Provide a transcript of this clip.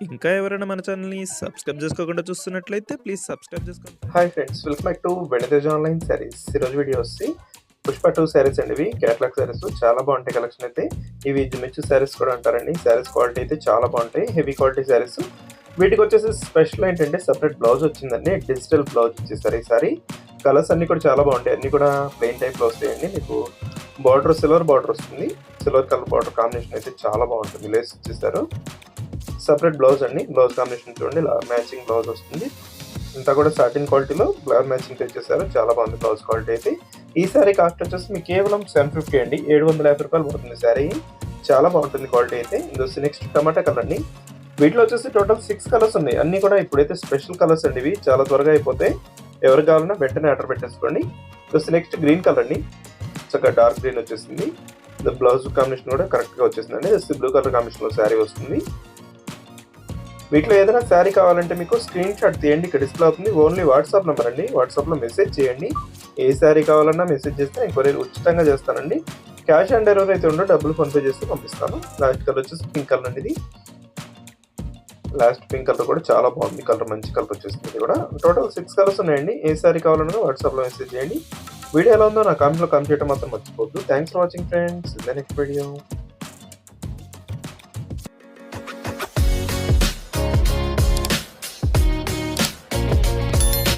ఇంకా ఎవరైనా మన ఛానల్‌ని సబ్స్క్రైబ్ చేసుకోకుండా చూస్తున్నట్లయితే ప్లీజ్ సబ్స్క్రైబ్ చేసుకోండి. Hi friends, welcome back to వెనితేజ్ online saris. ఈరోజు వీడియో వచ్చి పుష్ప 2 శారీస్ అండి. ఇవి క్యాటలాగ్ శారీస్ చాలా బాగుంటాయి. కలెక్షన్ అయితే ఇవి జిమిచ్చు శారీస్ కూడా అంటారండి. శారీస్ క్వాలిటీ అయితే చాలా బాగుంటాయి, హెవీ క్వాలిటీ శారీస్. వీటికి వచ్చేసి స్పెషల్ ఏంటంటే సపరేట్ బ్లౌజ్ వచ్చిందండి, డిజిటల్ బ్లౌజ్ ఇచ్చేసారు ఈసారి. కలర్స్ అన్ని కూడా చాలా బాగుంటాయి, అన్ని కూడా ప్లెయిన్ టైప్ లో వస్తాయండి. మీకు బార్డర్ సిల్వర్ బార్డర్ వస్తుంది, సిల్వర్ కలర్ బార్డర్ కాంబినేషన్ అయితే చాలా బాగుంటుంది. లేస్ ఇచ్చేసారు, సపరేట్ బ్లౌజ్ అండి. బ్లౌజ్ కాంబినేషన్ చూడండి, ఇలా మ్యాచింగ్ బ్లౌజ్ వస్తుంది. ఇంతా కూడా సాటిన్ క్వాలిటీలో బ్లౌజ్ మ్యాచింగ్ తెచ్చేసారు, చాలా బాగుంది బ్లౌజ్ క్వాలిటీ అయితే. ఈ శారీ కాస్ట్ వచ్చేసి మీకు కేవలం 750 అండి, 750 రూపాయలు పడుతుంది శారీ. చాలా బాగుంటుంది క్వాలిటీ అయితే. ఇందులో నెక్స్ట్ టమాటా కలర్ అండి. వీటిలో వచ్చేసి టోటల్ 6 కలర్స్ ఉన్నాయి, అన్ని కూడా ఇప్పుడైతే స్పెషల్ కలర్స్ అండి. ఇవి చాలా త్వరగా అయిపోతాయి, ఎవరు కావాలన్నా వెంటనే ఆర్డర్ పెట్టేసుకోండి. నెక్స్ట్ గ్రీన్ కలర్ అండి, చక్కగా డార్క్ గ్రీన్ వచ్చేసింది. బ్లౌజ్ కాంబినేషన్ కూడా కరెక్ట్గా వచ్చేసిందండి. బ్లూ కలర్ కాంబినేషన్లో శారీ వస్తుంది. వీటిలో ఏదైనా శారీ కావాలంటే మీకు స్క్రీన్ షాట్ తీయండి, ఇక్కడ డిస్ప్లే అవుతుంది. ఓన్లీ వాట్సాప్ నెంబర్ అండి, వాట్సాప్లో మెసేజ్ చేయండి. ఏ శారీ కావాలన్నా మెసేజ్ చేస్తే నేను కొరియర్ ఉచితంగా చేస్తానండి. క్యాష్ ఆన్ డెలివరీ అయితే ఉండో, డబ్బులు ఫోన్పే చేస్తే పంపిస్తాను. లాస్ట్ కలర్ వచ్చేసి పింక్ కలర్ అండి. ఇది లాస్ట్ పింక్ కలర్ కూడా చాలా బాగుంది, కలర్ మంచి కలర్ వచ్చేసింది. ఇది కూడా టోటల్ 6 కలర్స్ ఉన్నాయండి. ఏ శారీ కావాలన్నా వాట్సాప్లో మెసేజ్ చేయండి. వీడియో ఎలా ఉందో నా కామెంట్లో కామెంట్ చేయడం మాత్రం మర్చిపోవద్దు. Thanks for watching friends, next video.